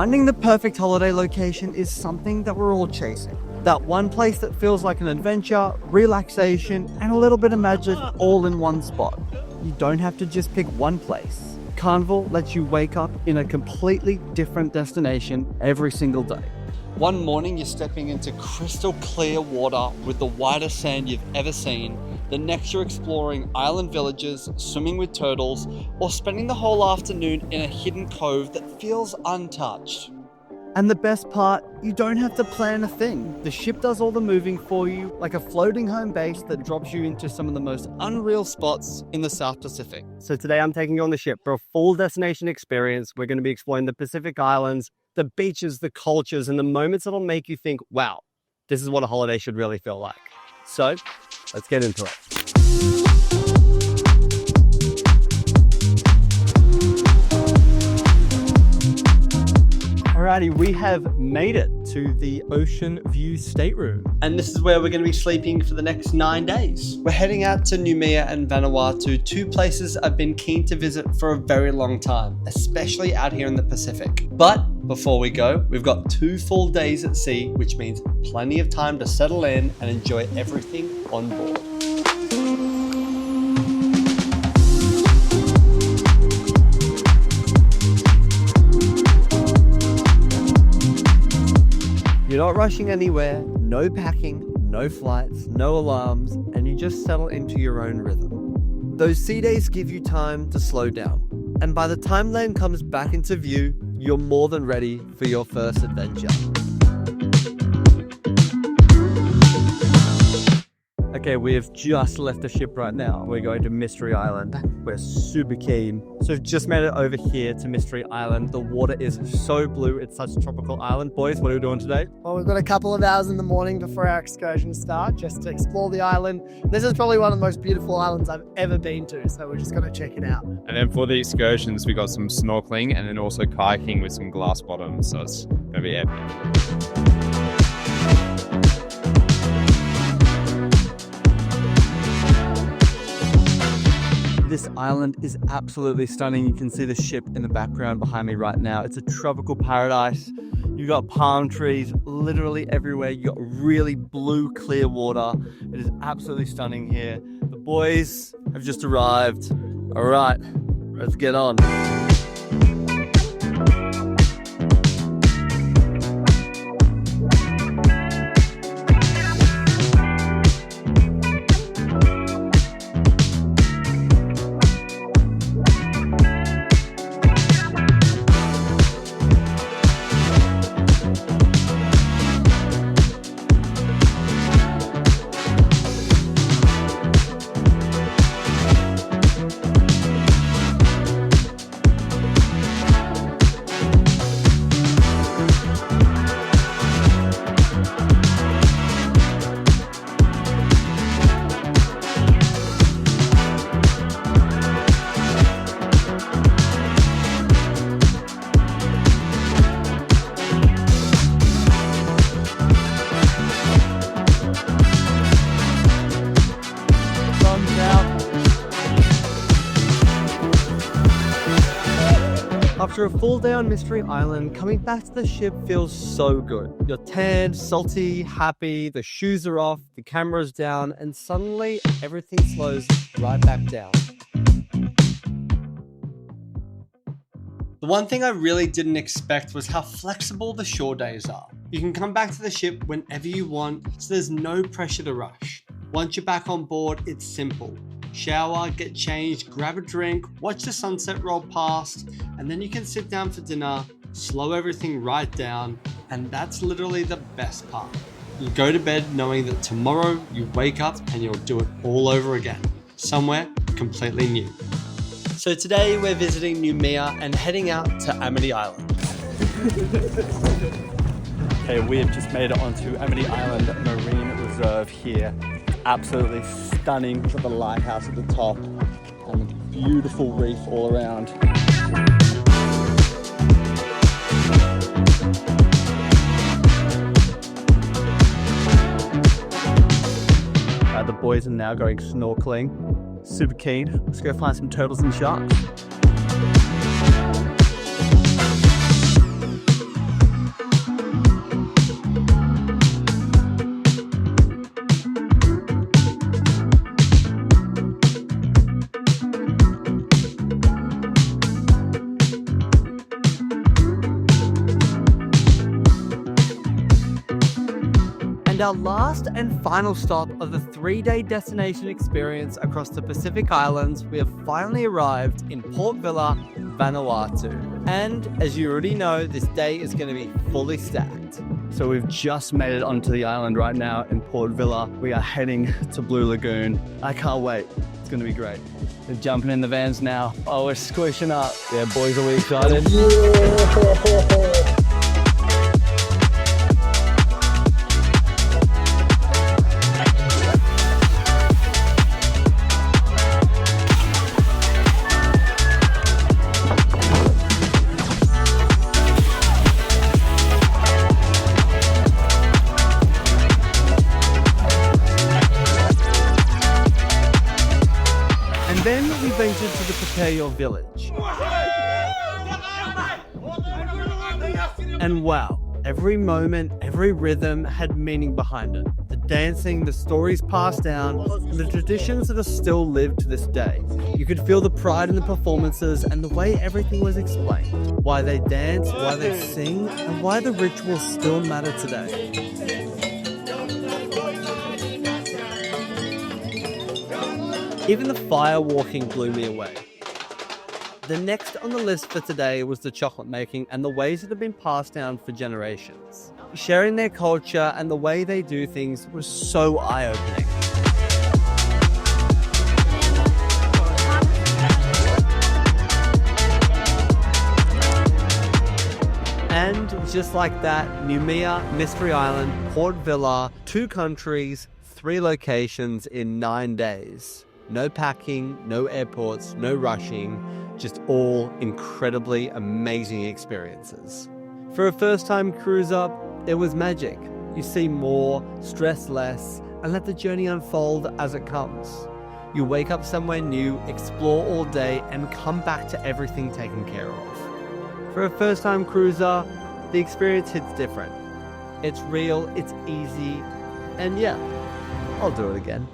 Finding the perfect holiday location is something that we're all chasing. That one place that feels like an adventure, relaxation, and a little bit of magic all in one spot. You don't have to just pick one place. Carnival lets you wake up in a completely different destination every single day. One morning you're stepping into crystal clear water with the whitest sand you've ever seen. The next you're exploring island villages, swimming with turtles, or spending the whole afternoon in a hidden cove that feels untouched. And the best part, you don't have to plan a thing. The ship does all the moving for you, like a floating home base that drops you into some of the most unreal spots in the South Pacific. So today I'm taking you on the ship for a full destination experience. We're going to be exploring the Pacific Islands, the beaches, the cultures, and the moments that'll make you think, wow, this is what a holiday should really feel like. So let's get into it. Alrighty, we have made it to the Ocean View Stateroom. And this is where we're going to be sleeping for the next 9 days. We're heading out to Nouméa and Vanuatu, two places I've been keen to visit for a very long time, especially out here in the Pacific. But before we go, we've got 2 full days at sea, which means plenty of time to settle in and enjoy everything on board. You're not rushing anywhere, no packing, no flights, no alarms, and you just settle into your own rhythm. Those sea days give you time to slow down, and by the time land comes back into view, you're more than ready for your first adventure. Okay, we have just left the ship right now. We're going to Mystery Island. We're super keen. So we've just made it over here to Mystery Island. The water is so blue. It's such a tropical island. Boys, what are we doing today? Well, we've got a couple of hours in the morning before our excursion starts, just to explore the island. This is probably one of the most beautiful islands I've ever been to, so we're just going to check it out. And then for the excursions, we got some snorkeling and then also kayaking with some glass bottoms. So it's going to be epic. This island is absolutely stunning. You can see the ship in the background behind me right now. It's a tropical paradise. You've got palm trees literally everywhere. You've got really blue, clear water. It is absolutely stunning here. The boys have just arrived. All right, let's get on. After a full day on Mystery Island, coming back to the ship feels so good. You're tanned, salty, happy, the shoes are off, the camera's down, and suddenly everything slows right back down. The one thing I really didn't expect was how flexible the shore days are. You can come back to the ship whenever you want, so there's no pressure to rush. Once you're back on board, it's simple. Shower, get changed, grab a drink, watch the sunset roll past, and then you can sit down for dinner, slow everything right down, and that's literally the best part. You go to bed knowing that tomorrow you wake up and you'll do it all over again, somewhere completely new. So today we're visiting Nouméa and heading out to Amédée Island. Okay, we have just made it onto Amédée Island Marine Reserve here. Absolutely stunning. We've got the lighthouse at the top and a beautiful reef all around. The boys are now going snorkeling. Super keen. Let's go find some turtles and sharks. And our last and final stop of the 3-day destination experience across the Pacific Islands, we have finally arrived in Port Vila, Vanuatu. And as you already know, this day is going to be fully stacked. So we've just made it onto the island right now in Port Vila. We are heading to Blue Lagoon. I can't wait. It's going to be great. We're jumping in the vans now. Oh, we're squishing up. Yeah, boys, are we excited? Then we ventured to the Prepare Your Village. And wow, every moment, every rhythm had meaning behind it. The dancing, the stories passed down, and the traditions that are still lived to this day. You could feel the pride in the performances and the way everything was explained. Why they dance, why they sing, and why the rituals still matter today. Even the fire walking blew me away. The next on the list for today was the chocolate making and the ways that have been passed down for generations. Sharing their culture and the way they do things was so eye-opening. And just like that, Nouméa, Mystery Island, Port Vila, 2 countries, 3 locations in 9 days. No packing, no airports, no rushing, just all incredibly amazing experiences. For a first-time cruiser, it was magic. You see more, stress less, and let the journey unfold as it comes. You wake up somewhere new, explore all day, and come back to everything taken care of. For a first-time cruiser, the experience hits different. It's real, it's easy, and yeah, I'll do it again.